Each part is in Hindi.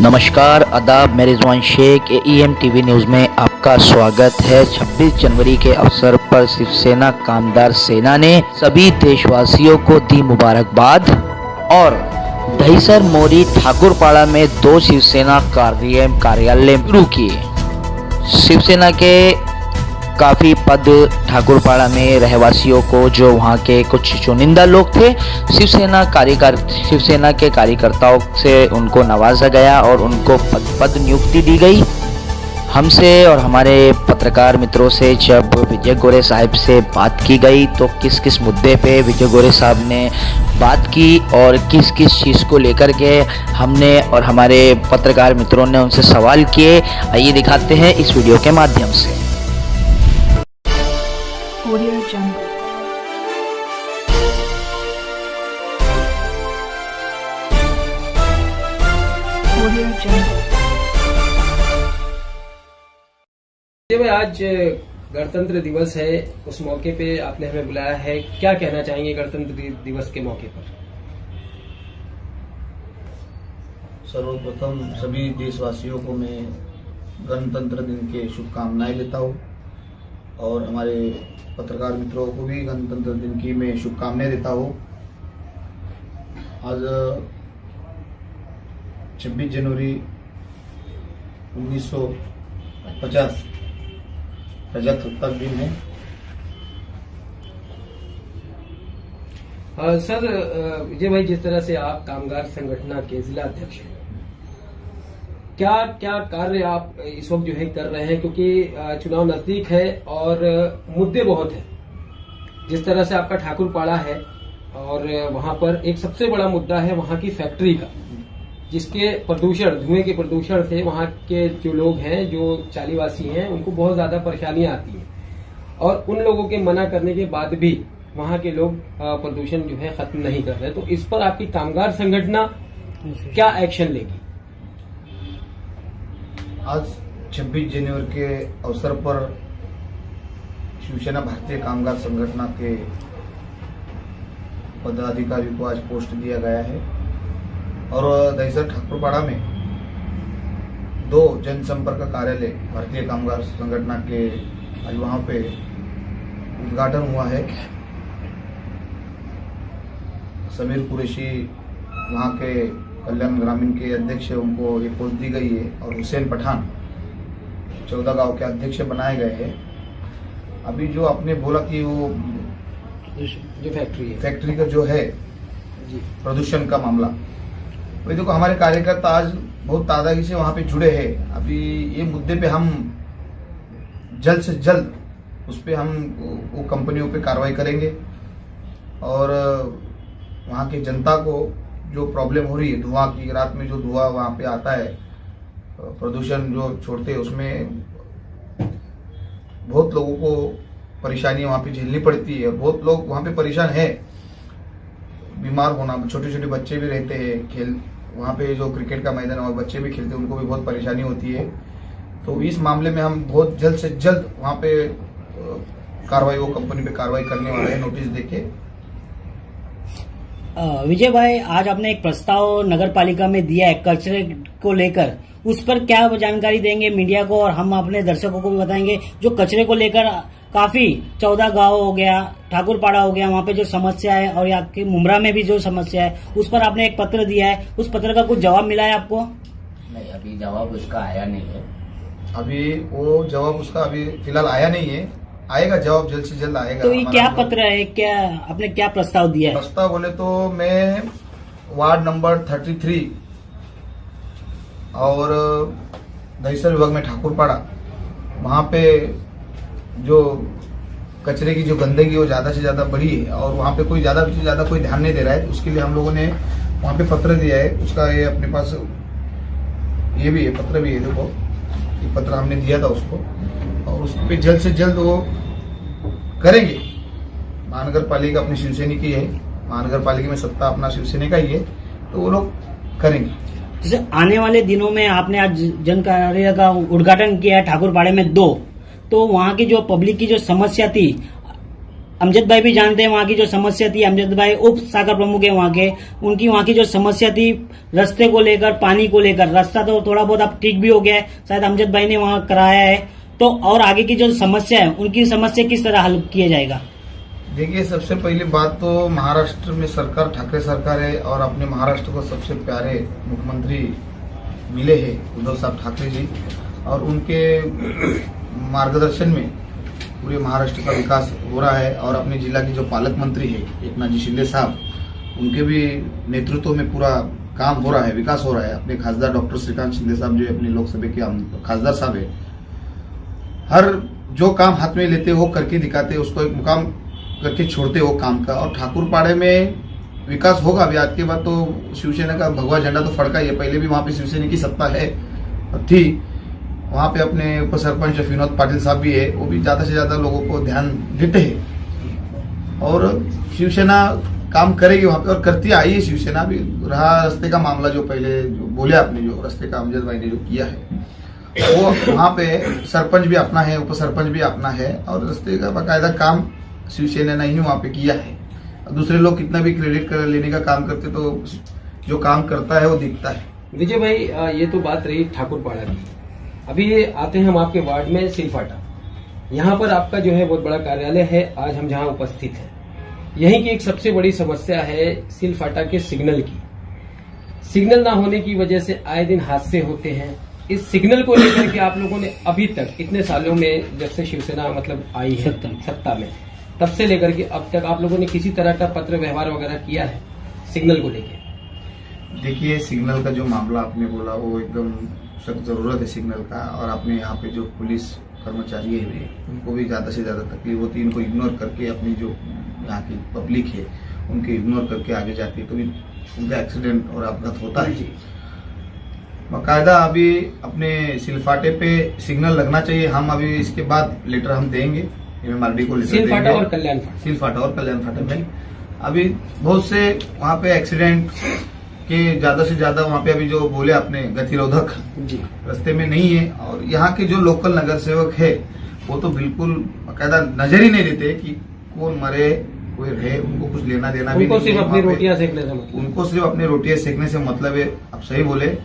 नमस्कार आदाब, मैं Rizwan Shaikh AEM TV news में आपका स्वागत है। 26 जनवरी के अवसर पर शिवसेना कामदार सेना ने सभी देशवासियों को दी मुबारकबाद और दहीसर मोरी ठाकुरपाड़ा में 2 शिवसेना कार्यालय शुरू किए। शिवसेना के काफ़ी पद ठाकुरपाड़ा में रहवासियों को, जो वहाँ के कुछ चुनिंदा लोग थे, शिवसेना के कार्यकर्ताओं से उनको नवाजा गया और उनको पद नियुक्ति दी गई। हमसे और हमारे पत्रकार मित्रों से जब विजय गोरे साहब से बात की गई तो किस किस मुद्दे पे विजय गोरे साहब ने बात की और किस किस चीज़ को लेकर के हमने और हमारे पत्रकार मित्रों ने उनसे सवाल किए, आइए दिखाते हैं इस वीडियो के माध्यम से। Audio Jungle। Audio Jungle। भाई, आज गणतंत्र दिवस है, उस मौके पे आपने हमें बुलाया है, क्या कहना चाहेंगे गणतंत्र दिवस के मौके पर? सर्वप्रथम सभी देशवासियों को मैं गणतंत्र दिन के शुभकामनाएं देता हूँ और हमारे पत्रकार मित्रों को भी गणतंत्र दिन की मैं शुभकामनाएं देता हूँ। आज 26 जनवरी 1950 प्रजासत्ताक दिन है। सर, विजय भाई, जिस तरह से आप कामगार संगठन के जिला अध्यक्ष हैं, क्या क्या कार्य आप इस वक्त जो है कर रहे हैं, क्योंकि चुनाव नजदीक है और मुद्दे बहुत हैं। जिस तरह से आपका ठाकुरपाड़ा है और वहां पर एक सबसे बड़ा मुद्दा है वहां की फैक्ट्री का, जिसके धुएं के प्रदूषण से वहां के जो लोग हैं, जो चालीवासी हैं, उनको बहुत ज्यादा परेशानियां आती हैं और उन लोगों के मना करने के बाद भी वहां के लोग प्रदूषण जो है खत्म नहीं कर रहे। तो इस पर आपकी कामगार संगठन क्या एक्शन लेगी? आज 26 जनवरी के अवसर पर शिवसेना भारतीय कामगार संगठन के पदाधिकारी को आज पोस्ट दिया गया है और दहीसर ठाकुरपाड़ा में 2 जनसंपर्क कार्यालय भारतीय कामगार संगठन के आज वहां पे उद्घाटन हुआ है। समीर कुरैशी वहां के कल्याण ग्रामीण के अध्यक्ष है, उनको ये पोस्ट दी गई है और हुसैन पठान 14 गांव के अध्यक्ष बनाए गए हैं। अभी जो आपने बोला कि वो जो फैक्ट्री का जो है प्रदूषण का मामला, वही देखो हमारे कार्यकर्ता आज बहुत तादागी से वहां पे जुड़े हैं। अभी ये मुद्दे पे हम जल्द से जल्द उस पे हम वो कंपनियों पे कार्रवाई करेंगे और वहां की जनता को जो प्रॉब्लम हो रही है धुआं की, रात में जो धुआं वहां पे आता है, प्रदूषण जो छोड़ते हैं, उसमें बहुत लोगों को परेशानी वहां पे झेलनी पड़ती है। बहुत लोग वहां पे परेशान है, बीमार होना, छोटे छोटे बच्चे भी रहते हैं, खेल वहां पे जो क्रिकेट का मैदान और बच्चे भी खेलते हैं, उनको भी बहुत परेशानी होती है। तो इस मामले में हम बहुत जल्द से जल्द वहां पे कार्रवाई, वो कंपनी पे कार्रवाई करने वाले हैं, नोटिस देके। विजय भाई, आज आपने एक प्रस्ताव नगर पालिका में दिया है कचरे को लेकर, उस पर क्या जानकारी देंगे मीडिया को और हम अपने दर्शकों को भी बताएंगे? जो कचरे को लेकर काफी 14 गांव हो गया, ठाकुरपाड़ा हो गया, वहाँ पे जो समस्या है और यहाँ की मुमरा में भी जो समस्या है, उस पर आपने एक पत्र दिया है, उस पत्र का कुछ जवाब मिला है आपको? नहीं, अभी जवाब उसका आया नहीं है। अभी वो जवाब उसका अभी फिलहाल आया नहीं है, आएगा जवाब, जल्द से जल्द आएगा। तो ये क्या पत्र है, क्या आपने क्या प्रस्ताव दिया है? प्रस्ताव बोले तो मैं वार्ड नंबर 33 और दहीसर विभाग में ठाकुरपाड़ा, वहां पे जो कचरे की जो गंदगी वो ज्यादा से ज्यादा बढ़ी है और वहां पे कोई ज्यादा से ज्यादा कोई ध्यान नहीं दे रहा है। तो उसके लिए हम लोगों ने वहां पे पत्र दिया है। उसका ये अपने पास ये भी है, पत्र भी है, देखो ये पत्र हमने दिया था उसको और उस पर जल्द से जल्द वो करेंगे। महानगर पालिका अपनी शिवसेना की है, महानगर पालिका में सत्ता अपना शिवसेना का ही है, तो वो लोग करेंगे। जैसे आने वाले दिनों में आपने आज जन कार्यालय का उद्घाटन किया है ठाकुरपाड़े में 2, तो वहाँ की जो पब्लिक की जो समस्या थी, अमजद भाई भी जानते हैं वहाँ की जो समस्या थी। अमजद भाई उप शाखा प्रमुख है वहाँ के, उनकी वहाँ की जो समस्या थी रास्ते को लेकर, पानी को लेकर, रास्ता तो थोड़ा बहुत अब ठीक भी हो गया है, शायद अमजद भाई ने वहाँ कराया है। तो और आगे की जो समस्या है उनकी समस्या किस तरह हल किया जाएगा? देखिए, सबसे पहली बात तो महाराष्ट्र में सरकार ठाकरे सरकार है और अपने महाराष्ट्र को सबसे प्यारे मुख्यमंत्री मिले हैं उद्धव साहब ठाकरे जी, और उनके मार्गदर्शन में पूरे महाराष्ट्र का विकास हो रहा है। और अपने जिला के जो पालक मंत्री है एकनाथ जी शिंदे साहब, उनके भी नेतृत्व में पूरा काम हो रहा है, विकास हो रहा है। अपने खासदार डॉक्टर श्रीकांत शिंदे साहब जो अपने लोकसभा के खासदार साहब है, हर जो काम हाथ में लेते वो करके दिखाते, उसको एक मुकाम करके छोड़ते वो काम का। और ठाकुरपाड़े में विकास होगा अभी, आज के बाद तो शिवसेना का भगवा झंडा तो फड़का ही है। पहले भी वहां पे शिवसेना की सत्ता है थी, वहां पे अपने उप सरपंच विनोद पाटिल साहब भी है, वो भी ज्यादा से ज्यादा लोगों को ध्यान देते हैं और शिवसेना काम करेगी वहां पे और करती आई है शिवसेना भी। रहा रास्ते का मामला, जो पहले जो बोले आपने, जो रास्ते का अमजद भाई ने जो किया है, वो वहां पे सरपंच भी अपना है, उप सरपंच भी अपना है और रास्ते का बाकायदा काम शिवसेना ने ही वहां पे किया है। दूसरे लोग कितना भी क्रेडिट कर लेने का काम करते, तो जो काम करता है वो दिखता है। विजय भाई, ये तो बात रही ठाकुरपाड़ा की। अभी आते हैं हम आपके वार्ड में सिलफाटा। यहाँ पर आपका जो है बहुत बड़ा कार्यालय है। आज हम जहाँ उपस्थित हैं, यहीं की एक सबसे बड़ी समस्या है सिलफाटा के सिग्नल की। सिग्नल ना होने की वजह से आए दिन हादसे होते हैं। इस सिग्नल को लेकर के आप लोगों ने अभी तक इतने सालों में, जब से शिवसेना मतलब आई है सत्ता में, तब से लेकर के अब तक आप लोगों ने किसी तरह का पत्र व्यवहार वगैरह किया है सिग्नल को लेकर? देखिए, सिग्नल का जो मामला आपने बोला वो एकदम सख्त जरूरत है सिग्नल का। और आपने यहाँ पे जो पुलिस कर्मचारी है उनको भी ज्यादा से ज्यादा तकलीफ होती है। इनको इग्नोर करके अपनी जो यहाँ की पब्लिक है उनके इग्नोर करके आगे जाती है, तो भी उनका एक्सीडेंट और अपघात होता है। बाकायदा अभी अपने सिलफाटे पे सिग्नल लगना चाहिए। हम अभी इसके बाद लेटर हम देंगे MMRD को, लेटर सिलफाटा देंगे। और कल्याण फाटा, सिलफाटा और कल्याण फाटा में अभी बहुत से वहाँ पे एक्सीडेंट के ज्यादा से ज्यादा वहाँ पे अभी जो बोले आपने गतिरोधक रास्ते में नहीं है। और यहाँ के जो लोकल नगर सेवक है वो तो बिल्कुल बाकायदा नजर ही नहीं देते कि कौन मरे कोई रहे, उनको कुछ लेना देना भी उनको नहीं है। सिर्फ अपनी वहाँ पे रोटियां सेकने से मतलब। उनको सिर्फ अपनी रोटियां सेकने से मतलब है। आप सही बोले,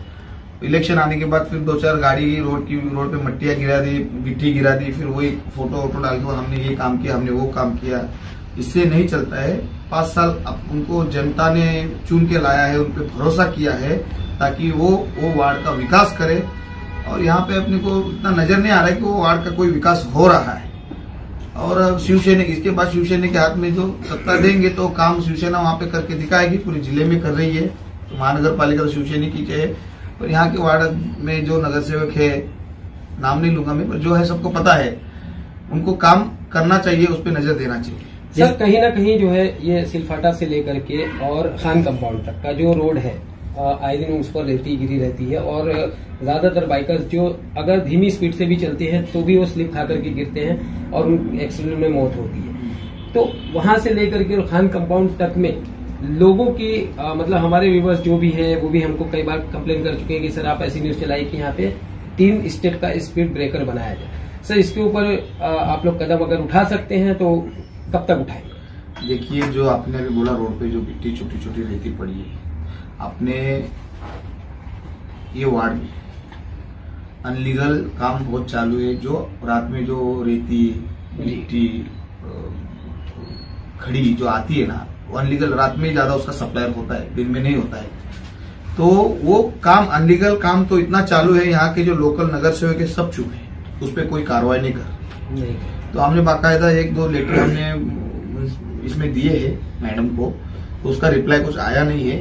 इलेक्शन आने के बाद फिर 2-4 गाड़ी रोड पे मट्टियां गिरा दी, गिट्टी गिरा दी, फिर वही फोटो वोटो डाल के हमने ये काम किया, हमने वो काम किया। इससे नहीं चलता है। 5 साल अब उनको जनता ने चुन के लाया है, उन पे भरोसा किया है ताकि वो वार्ड का विकास करे। और यहाँ पे अपने को इतना नजर नहीं आ रहा है कि वो वार्ड का कोई विकास हो रहा है। और शिवसेना, इसके बाद शिवसेना के हाथ में जो सत्ता देंगे तो काम शिवसेना वहां पे करके दिखाएगी, पूरे जिले में कर रही है। तो महानगर पालिका तो शिवसेना की है, पर यहाँ के वार्ड में जो नगर सेवक है, नाम नहीं लूंगा मैं, पर जो है सबको पता है, उनको काम करना चाहिए, उस पर नजर देना चाहिए। सर, कहीं ना कहीं जो है ये सिलफाटा से लेकर के और खान कंपाउंड तक का जो रोड है, आए दिन उस पर रेती गिरी रहती है और ज्यादातर बाइकर्स जो अगर धीमी स्पीड से भी चलते हैं तो भी वो स्लिप खा करके गिरते हैं और उन एक्सीडेंट में मौत होती है। तो वहां से लेकर के खान कंपाउंड तक में लोगों की मतलब हमारे व्यूवर्स जो भी है वो भी हमको कई बार कंप्लेन कर चुके हैं कि सर आप ऐसी न्यूज चलाई कि यहाँ पे 3 स्टेप का स्पीड ब्रेकर बनाया जाए। सर, इसके ऊपर आप लोग कदम अगर उठा सकते हैं तो कब तक उठाएंगे? देखिए, जो आपने अभी बोला रोड पे जो गिट्टी छोटी छोटी रेती पड़ी है, आपने ये वार्ड में अनलीगल काम बहुत चालू है। जो रात में जो रेती गिट्टी खड़ी जो आती है ना, वो अनलीगल रात में ज्यादा उसका सप्लायर होता है, दिन में नहीं होता है। तो वो काम अनलीगल काम तो इतना चालू है, यहाँ के जो लोकल नगर सेवक है सब चुप है, उस पर कोई कार्रवाई नहीं कर। तो हमने बाकायदा 1-2 लेटर हमने इसमें दिए हैं मैडम को, तो उसका रिप्लाई कुछ आया नहीं है।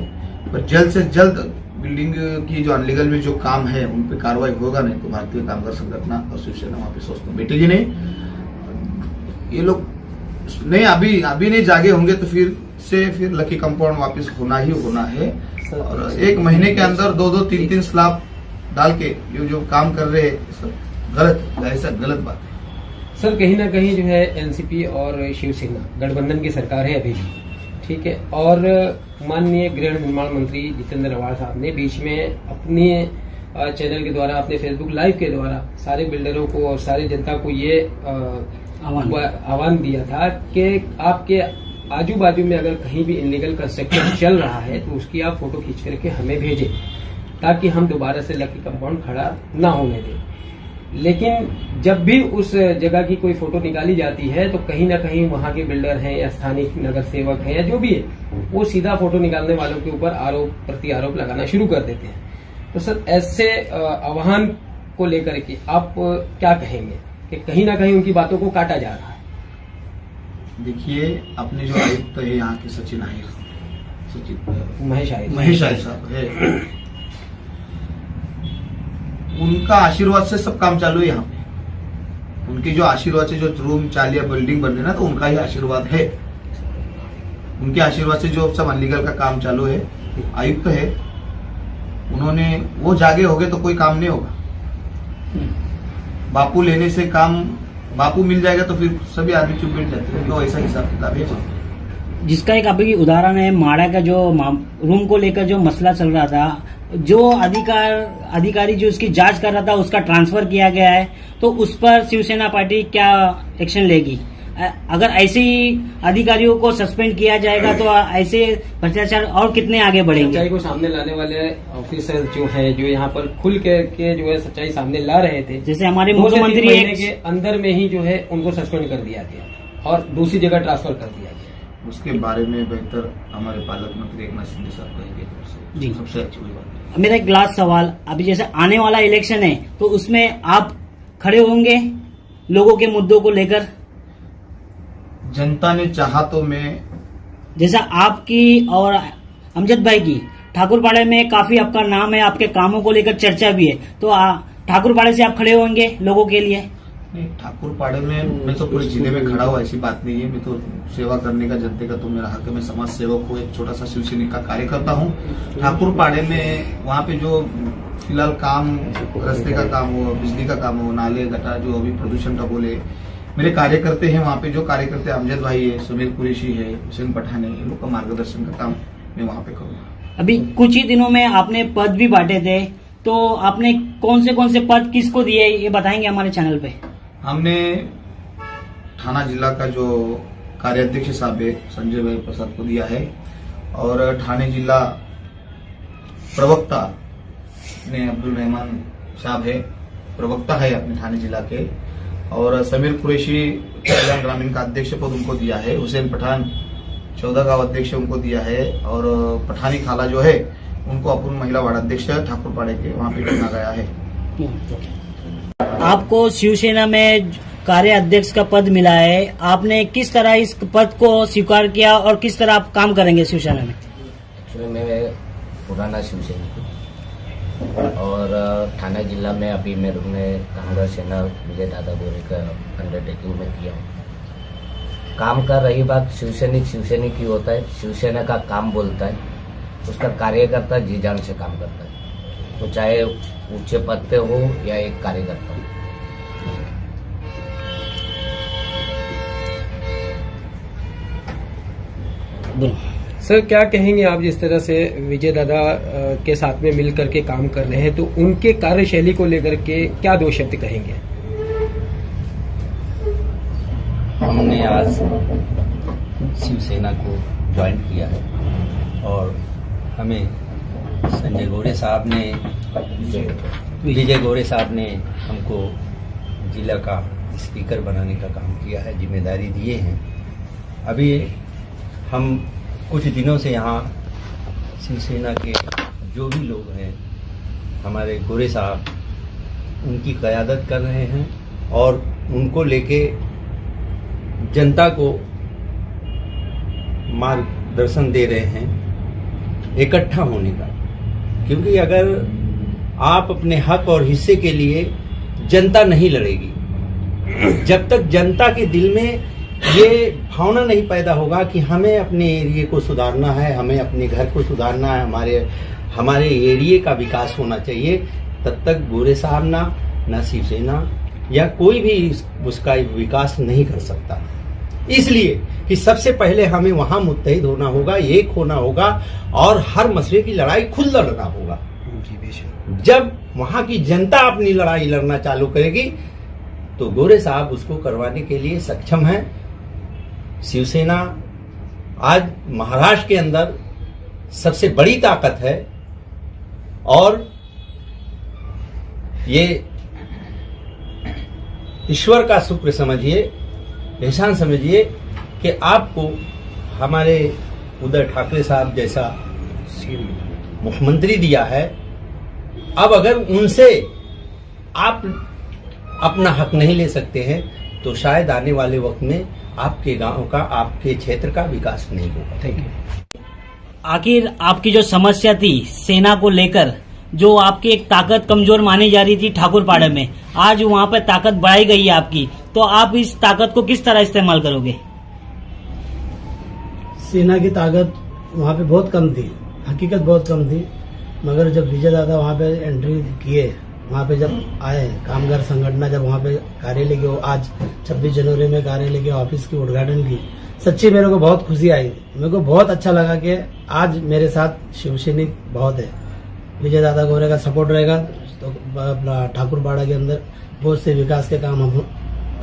पर जल्द से जल्द बिल्डिंग की जो अनलीगल में जो काम है उन पे कार्रवाई होगा, नहीं तो भारतीय कामगार संगठन और शिवसेना वहां पे सोचते बैठेगी नहीं। ये लोग नहीं अभी नहीं जागे होंगे तो फिर लकी कंपाउंड वापस होना ही होना है। और 1 महीने के अंदर 2-2, 3-3 स्लैब डाल के ये जो काम कर रहे हैं सब गलत बात है। सर, कहीं ना कहीं जो है एनसीपी और शिवसेना गठबंधन की सरकार है अभी भी, ठीक है। और माननीय गृह निर्माण मंत्री जितेंद्र अवाड़ साहब ने बीच में अपने चैनल के द्वारा, अपने फेसबुक लाइव के द्वारा सारे बिल्डरों को और सारी जनता को ये आह्वान दिया था कि आपके आजू बाजू में अगर कहीं भी इलीगल कंस्ट्रक्शन चल रहा है तो उसकी आप फोटो खींच करके हमें भेजें, ताकि हम दोबारा से लकी कंपाउंड खड़ा ना होने दें। लेकिन जब भी उस जगह की कोई फोटो निकाली जाती है तो कहीं ना कहीं वहां के बिल्डर हैं या स्थानीय नगर सेवक हैं या जो भी है, वो सीधा फोटो निकालने वालों के ऊपर आरोप प्रति आरोप लगाना शुरू कर देते हैं। तो सर, ऐसे आह्वान को लेकर के आप क्या कहेंगे कि कहीं ना कहीं उनकी बातों को काटा जा रहा है? देखिए, अपने जो आयुक्त है यहाँ के सचिन महेश आहिर साहब है, उनका आशीर्वाद से सब काम चालू है यहाँ पे। उनके जो आशीर्वाद से जो रूम चालिया बिल्डिंग बन रही है ना, तो उनका ही आशीर्वाद है। उनके आशीर्वाद से जो सब अनलीगल का काम चालू है, आयुक्त है, उन्होंने वो जागे होगे तो कोई काम नहीं होगा। बापू लेने से काम, बापू मिल जाएगा तो फिर सभी आदमी चुप बैठ जाते हैं। तो ऐसा हिसाब किताब है। जिसका एक अभी उदाहरण है, माड़ा का जो रूम को लेकर जो मसला चल रहा था, जो अधिकारी जो उसकी जांच कर रहा था उसका ट्रांसफर किया गया है, तो उस पर शिवसेना पार्टी क्या एक्शन लेगी? अगर ऐसे ही अधिकारियों को सस्पेंड किया जाएगा तो ऐसे भ्रष्टाचार और कितने आगे बढ़ेंगे? सच्चाई को सामने लाने वाले ऑफिसर जो है, जो यहाँ पर खुल के जो है सच्चाई सामने ला रहे थे, जैसे हमारे मुख्यमंत्री के अंदर में ही जो है उनको सस्पेंड कर दिया गया और दूसरी जगह ट्रांसफर कर दिया गया। उसके बारे में बेहतर हमारे पालक मंत्री एकनाथ शिंदे साहब कहेंगे। जी, सबसे अच्छी हुई बात। मेरा एक लास्ट सवाल, अभी जैसे आने वाला इलेक्शन है तो उसमें आप खड़े होंगे लोगों के मुद्दों को लेकर? जनता ने चाहा तो मैं, जैसा आपकी और अमजद भाई की ठाकुरपाड़े में काफी आपका नाम है, आपके कामों को लेकर चर्चा भी है, तो ठाकुरपाड़े से आप खड़े होंगे लोगों के लिए? नहीं, ठाकुरपाड़े में मैं तो पूरे जिले में खड़ा हुआ, ऐसी बात नहीं है। मैं तो सेवा करने का, जनते का तो मेरा हक है। मैं समाज सेवक हूँ, एक छोटा सा शिवसैनिक का कार्यकर्ता हूँ। ठाकुरपाड़े में वहाँ पे जो फिलहाल काम, रास्ते का काम हो, बिजली का काम हो, नाले गटा, जो अभी प्रदूषण का बोले, मेरे कार्यकर्ते हैं वहाँ पे। जो कार्यकर्ते अमजद भाई है, समीर कुरैशी है, हुसैन पठान है, इन लोग का मार्गदर्शन का काम मैं वहाँ पे करूँगा। अभी कुछ ही दिनों में आपने पद भी बांटे थे, तो आपने कौन से पद किसको दिए, ये बताएंगे हमारे चैनल पे? हमने थाना जिला का जो कार्याध्यक्ष साहब है संजय भाई प्रसाद को दिया है, और थाने जिला प्रवक्ता ने अब्दुल रहमान साहब है, प्रवक्ता है अपने थाने जिला के, और समीर कुरैशी कल्याण ग्रामीण का अध्यक्ष पद उनको दिया है। हुसैन पठान 14 गांव अध्यक्ष उनको दिया है, और पठानी खाला जो है उनको अपूर्ण महिला वार्ड अध्यक्ष ठाकुरपाड़े के वहां पे चुना गया है। आपको शिवसेना में कार्य अध्यक्ष का पद मिला है, आपने किस तरह इस पद को स्वीकार किया और किस तरह आप काम करेंगे शिवसेना में? एक्चुअली मैं पुराना शिवसैनिक हूँ और थाना जिला में अभी मैंने कांग्रेस सेना विजय दादा गोरे का अंडरटेकिंग में किया हूँ। काम का रही बात, शिवसैनिक ही होता है, शिवसेना का काम बोलता है, उसका कार्यकर्ता जी जान से काम करता है, वो चाहे ऊंचे पद पे हो या एक कार्यकर्ता हो। सर, क्या कहेंगे आप, जिस तरह से विजय दादा के साथ में मिल करके काम कर रहे हैं, तो उनके कार्यशैली को लेकर के क्या 2 शब्द कहेंगे? हमने आज शिवसेना को ज्वाइन किया है और हमें संजय गोरे साहब ने, विजय गोरे साहब ने हमको जिला का स्पीकर बनाने का काम किया है, जिम्मेदारी दिए हैं। अभी हम कुछ दिनों से यहाँ शिवसेना के जो भी लोग हैं, हमारे गोरे साहब उनकी क़यादत कर रहे हैं और उनको लेके जनता को मार्गदर्शन दे रहे हैं इकट्ठा होने का। क्योंकि अगर आप अपने हक और हिस्से के लिए, जनता नहीं लड़ेगी जब तक जनता के दिल में ये भावना नहीं पैदा होगा कि हमें अपने एरिए को सुधारना है, हमें अपने घर को सुधारना है, हमारे एरिए का विकास होना चाहिए, तब तक गोरे साहब ना शिवसेना या कोई भी उसका विकास नहीं कर सकता। इसलिए कि सबसे पहले हमें वहां मुत्तहिद होना होगा, एक होना होगा और हर मसले की लड़ाई खुद लड़ना होगा। जब वहां की जनता अपनी लड़ाई लड़ना चालू करेगी तो गोरे साहब उसको करवाने के लिए सक्षम हैं। शिवसेना आज महाराष्ट्र के अंदर सबसे बड़ी ताकत है और ये ईश्वर का शुक्र समझिए, एहसान समझिए कि आपको हमारे उद्धव ठाकरे साहब जैसा मुख्यमंत्री दिया है। अब अगर उनसे आप अपना हक नहीं ले सकते हैं तो शायद आने वाले वक्त में आपके गांव का, आपके क्षेत्र का विकास नहीं होगा। Thank you. आखिर आपकी जो समस्या थी सेना को लेकर, जो आपकी एक ताकत कमजोर मानी जा रही थी ठाकुरपाड़ा में, आज वहां पर ताकत बढ़ाई गई है आपकी, तो आप इस ताकत को किस तरह इस्तेमाल करोगे? सेना की ताकत वहाँ पे बहुत कम थी, हकीकत बहुत कम थी, मगर जब विजय दादा वहाँ पे एंट्री किए, वहाँ पे जब आए कामगार संगठन, जब वहाँ पे कार्यालय के आज 26 जनवरी में कार्यालय के ऑफिस की उद्घाटन की, सच्ची मेरे को बहुत खुशी आई। मेरे को बहुत अच्छा लगा कि आज मेरे साथ शिवसैनिक बहुत है। विजय दादा गोरे का सपोर्ट रहेगा तो ठाकुरपाड़ा के अंदर बहुत से विकास के काम हम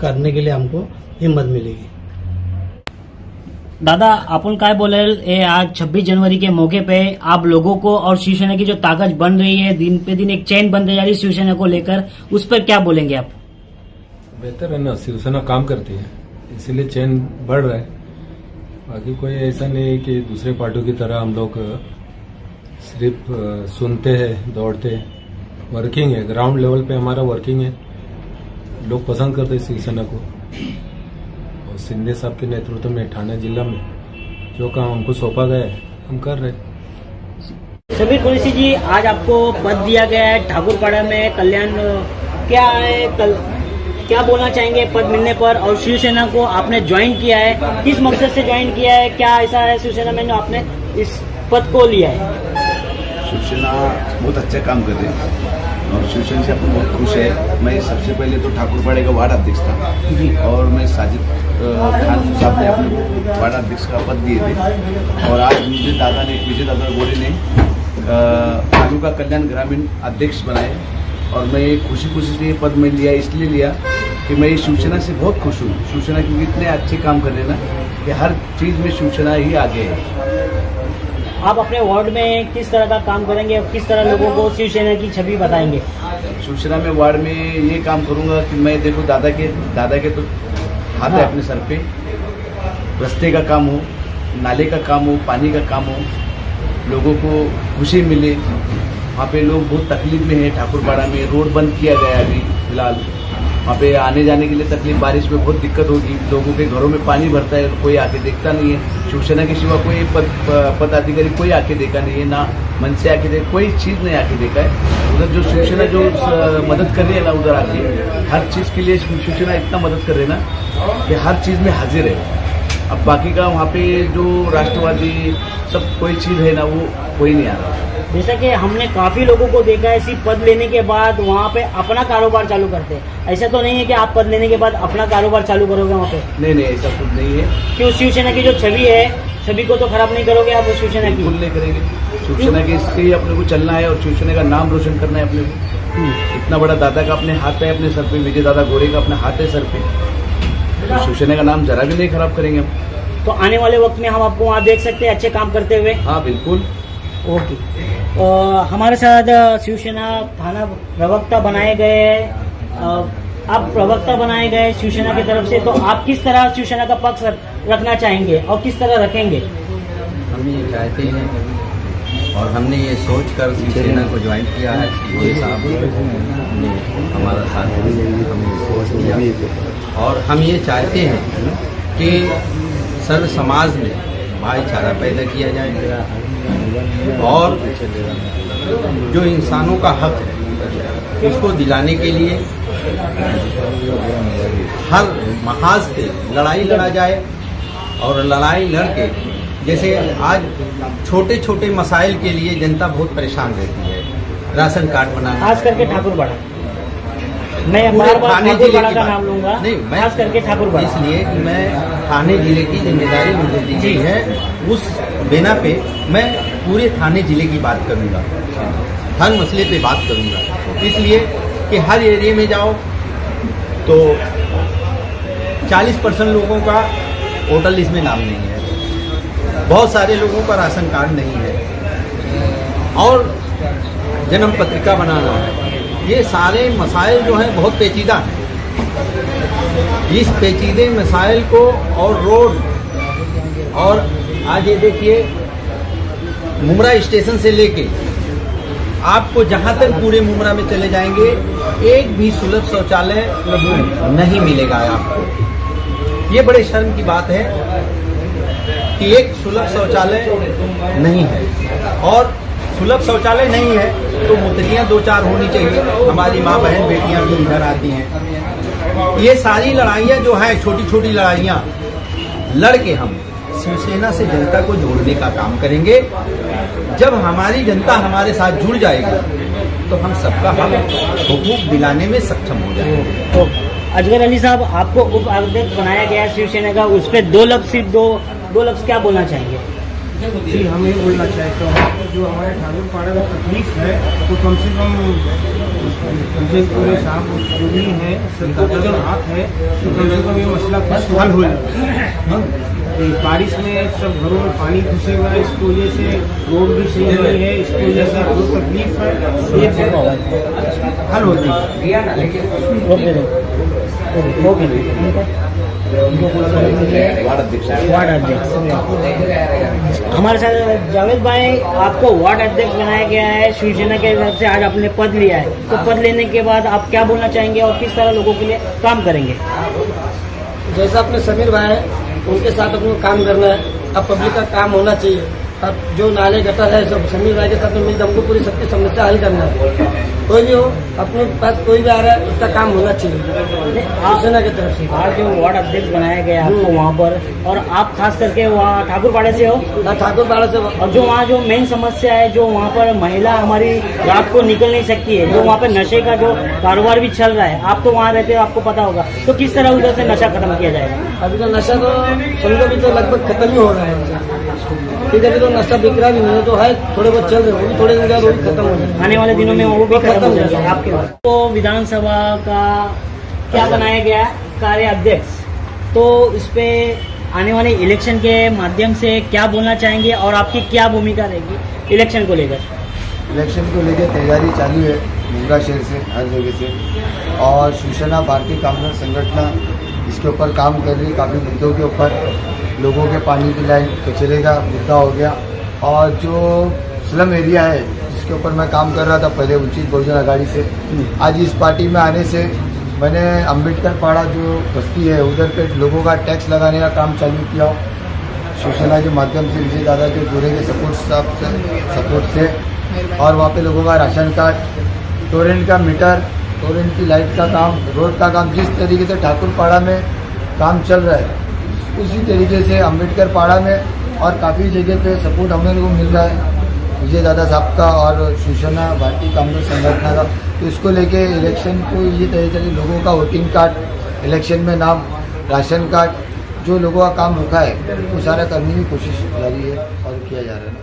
करने के लिए हमको हिम्मत मिलेगी। दादा, आपण काय बोलेल आज 26 जनवरी के मौके पे आप लोगों को और शिवसेना की जो ताकत बन रही है, दिन पे दिन एक चैन बनते जा रही है शिवसेना को लेकर, उस पर क्या बोलेंगे आप? बेहतर है ना, शिवसेना काम करती है इसीलिए चैन बढ़ रहा है। बाकी कोई ऐसा नहीं है कि दूसरे पार्टियों की तरह हम लोग सिर्फ सुनते हैं, दौड़ते हैं। वर्किंग है, ग्राउंड लेवल पे हमारा वर्किंग है, लोग पसंद करते हैं शिवसेना को। और शिंदे साहब के नेतृत्व में ठाणे जिला में जो काम हमको सौंपा गया है हम कर रहे हैं। समीर कुरैशी जी, आज आपको पद दिया गया है ठाकुरपाड़ा में कल्याण, क्या है क्या बोलना चाहेंगे पद मिलने पर? और शिवसेना को आपने ज्वाइन किया है, किस मकसद से ज्वाइन किया है? क्या ऐसा है शिवसेना में जो आपने इस पद को लिया है? शिवसेना बहुत अच्छा काम कर रही है और शिवसेना से अपन बहुत खुश है। मैं सबसे पहले तो ठाकुरपाड़े का वार्ड अध्यक्ष था और मैं साजिद खान साहब ने अपने वार्ड अध्यक्ष का पद दिए थे और आज मुझे विजय दादा गोरे ने तालुका कल्याण ग्रामीण अध्यक्ष बनाए और मैं खुशी से ये पद में लिया, इसलिए लिया कि मैं शिवसेना से बहुत खुश हूँ। शिवसेना क्योंकि इतने अच्छे काम कर रहे ना कि हर चीज़ में शिवसेना ही आगे है। आप अपने वार्ड में किस तरह का काम करेंगे और किस तरह लोगों को शिवसेना की छवि बताएंगे? शिवसेना में वार्ड में ये काम करूंगा कि मैं देखो दादा के तो हाथ है अपने सर पे, रास्ते का काम हो, नाले का काम हो, पानी का काम हो, लोगों को खुशी मिले। वहाँ पे लोग बहुत तकलीफ में है। ठाकुरपाड़ा में रोड बंद किया गया अभी फिलहाल, वहाँ पे आने जाने के लिए तकलीफ, बारिश में बहुत दिक्कत होगी, लोगों के घरों में पानी भरता है, कोई आके देखता नहीं है। शिवसेना के सिवा कोई पदाधिकारी कोई आके देखा नहीं है, ना मन से आके कोई चीज़ नहीं आके देखा है। उधर जो शिवसेना जो मदद कर रही है ना, उधर आके हर चीज़ के लिए शिवसेना इतना मदद कर रही है ना कि हर चीज़ में हाजिर है। अब बाकी का वहाँ पे जो राष्ट्रवादी सब कोई चीज़ है ना, वो कोई नहीं आ रहा। जैसा कि हमने काफी लोगों को देखा है इसी पद लेने के बाद वहाँ पे अपना कारोबार चालू करते हैं। ऐसा तो नहीं है कि आप पद लेने के बाद अपना कारोबार चालू करोगे वहाँ पे? नहीं, ऐसा कुछ नहीं है। क्यों? शिवसेना की जो छवि है, छवि को तो खराब नहीं करोगे आप शिवसेना की? बिल्कुल नहीं करेंगे। शिवसेना के इससे ही अपने को चलना है और शिवसेना का नाम रोशन करना है अपने को। इतना बड़ा दादा का अपने हाथ है, अपने सर पे, विजय दादा गोरे का अपना हाथ है सर पे, तो शिवसेना का नाम जरा भी नहीं खराब करेंगे हम। तो आने वाले वक्त में हम आपको वहाँ देख सकते हैं अच्छे काम करते हुए? हाँ बिल्कुल। ओके। हमारे साथ शिवसेना थाना प्रवक्ता बनाए गए हैं, आप प्रवक्ता बनाए गए शिवसेना की तरफ से, तो आप किस तरह शिवसेना का पक्ष रखना चाहेंगे और किस तरह रखेंगे? हम ये चाहते हैं और हमने ये सोच कर शिवसेना को ज्वाइन किया है कि ये साहब ने हमारा साथ दिया और हम ये चाहते हैं कि सर्व समाज में भाईचारा पैदा किया जाए और जो इंसानों का हक है उसको दिलाने के लिए हर महाज से लड़ाई लड़ा जाए और लड़ाई लड़के, जैसे आज छोटे छोटे मसाइल के लिए जनता बहुत परेशान रहती है, राशन कार्ड बनाना, खास करके ठाकुरपाड़ा, मैं बार-बार ठाकुरपाड़ा का नाम लूंगा, खास करके ठाकुरपाड़ा, इसलिए कि मैं थाने जिले की जिम्मेदारी मुझे दी गई है, उस बिना पे मैं पूरे थाने जिले की बात करूंगा, हर मसले पे बात करूंगा, इसलिए कि हर एरिया में जाओ, तो 40% लोगों का वोटर लिस्ट में नाम नहीं है, बहुत सारे लोगों का राशन कार्ड नहीं है और जन्म पत्रिका बनाना है। ये सारे मसाइल जो हैं बहुत पेचीदा हैं। इस पेचीदे मसाइल को और रोड, और आज ये देखिए मुमरा स्टेशन से लेके आपको जहां तक पूरे मुमरा में चले जाएंगे एक भी सुलभ शौचालय नहीं मिलेगा आपको। ये बड़े शर्म की बात है कि एक सुलभ शौचालय नहीं है, और सुलभ शौचालय नहीं है तो मुतरियाँ 2-4 होनी चाहिए। हमारी माँ बहन बेटियां भी इधर आती हैं। ये सारी लड़ाइयाँ जो हैं, छोटी छोटी लड़ाइयाँ लड़ के हम शिवसेना से जनता को जोड़ने का काम करेंगे। जब हमारी जनता हमारे साथ जुड़ जाएगी तो हम सबका हक हुकूक दिलाने में सक्षम हो जाएंगे। तो अजगर अली साहब, आपको उप अध्यक्ष बनाया गया है शिवसेना का, उस पर दो लफ्ज क्या बोलना चाहेंगे? जी, हम ये बोलना चाहते हैं जो हमारे ठाकुर पाड़ा में तकलीफ है तो कम से कम मुझे पूरे साहब जो भी है सरकार का हाथ है तो कम से कम ये मसला कुछ हल हो जाए। बारिश में सब घरों में पानी घुसे हुआ है, इसकी वजह से रोड भी सही नहीं है, इसकी वजह से जो तकलीफ है ये हल होती वार्ड अध्यक्ष हमारे साथ जावेद भाई, आपको वार्ड अध्यक्ष बनाया गया है शिवसेना के तरफ से, आज आपने पद लिया है, तो पद लेने के बाद आप क्या बोलना चाहेंगे और किस तरह लोगों के लिए काम करेंगे? जैसा अपने समीर भाई है उनके साथ अपने काम करना है। अब पब्लिक का काम होना चाहिए। अब जो नाले गटर है सब समीर भाई के साथ में मिलकर हमको पूरी सबकी समस्या हल करना है। कोई भी हो, अपने पास कोई भी आ रहा है उसका काम होना चाहिए शिवसेना की तरफ से। आज जो वार्ड अध्यक्ष बनाया गया आपको वहाँ पर, और आप खास करके वहाँ ठाकुरपाड़े से हो? ठाकुरपाड़ा से। और जो वहाँ जो मेन समस्या है, जो वहाँ पर महिला हमारी रात को निकल नहीं सकती है, जो वहाँ पर नशे का जो कारोबार भी चल रहा है, आप तो वहाँ रहते हो, आपको पता होगा, तो किस तरह उधर से नशा खत्म किया जाएगा? अभी तो नशा तो समझो भी तो लगभग खत्म ही हो रहा है। ठीक है, अभी तो नशा बिक रहा भी नहीं है, तो है थोड़े बहुत चल रहे, वो भी थोड़े दिन बाद वो भी खत्म हो जाएगा। आने वाले दिनों में वो भी खत्म हो जाएगा आपके पास। तो विधानसभा का क्या बनाया गया कार्य अध्यक्ष, तो इस पे आने वाले इलेक्शन के माध्यम से क्या बोलना चाहेंगे और आपकी क्या भूमिका रहेगी इलेक्शन को लेकर? इलेक्शन को लेकर तैयारी चालू है मुंगा शहर से, हर जगह से, और शिवसेना भारतीय कामगार संगठन इसके ऊपर काम कर रही है। काफ़ी मुद्दों के ऊपर, लोगों के पानी की लाइन, कचरे का मुद्दा हो गया, और जो स्लम एरिया है जिसके ऊपर मैं काम कर रहा था पहले उचित बहुजन आघाड़ी से, आज इस पार्टी में आने से मैंने अम्बेडकर पाड़ा जो बस्ती है उधर पे लोगों का टैक्स लगाने का काम चालू किया शिवसेना के माध्यम से, विजय दादा के पूरे के सपोर्ट से, और वहाँ पे लोगों का राशन कार्ड, टोरेंट का मीटर, टोरेंट की लाइट का काम, रोड का काम, जिस तरीके से ठाकुरपाड़ा में काम चल रहा है उसी तरीके से अम्बेडकर पाड़ा में और काफ़ी जगह पे सपोर्ट हम लोगों को मिल रहा है विजय दादा साहब का और शिवसेना भारतीय कांग्रेस संगठन का। तो इसको लेके इलेक्शन को ये तरीके से लोगों का वोटिंग कार्ड, इलेक्शन में नाम, राशन कार्ड, जो लोगों का काम रुका है वो सारा करने की कोशिश जारी है और किया जा रहा है।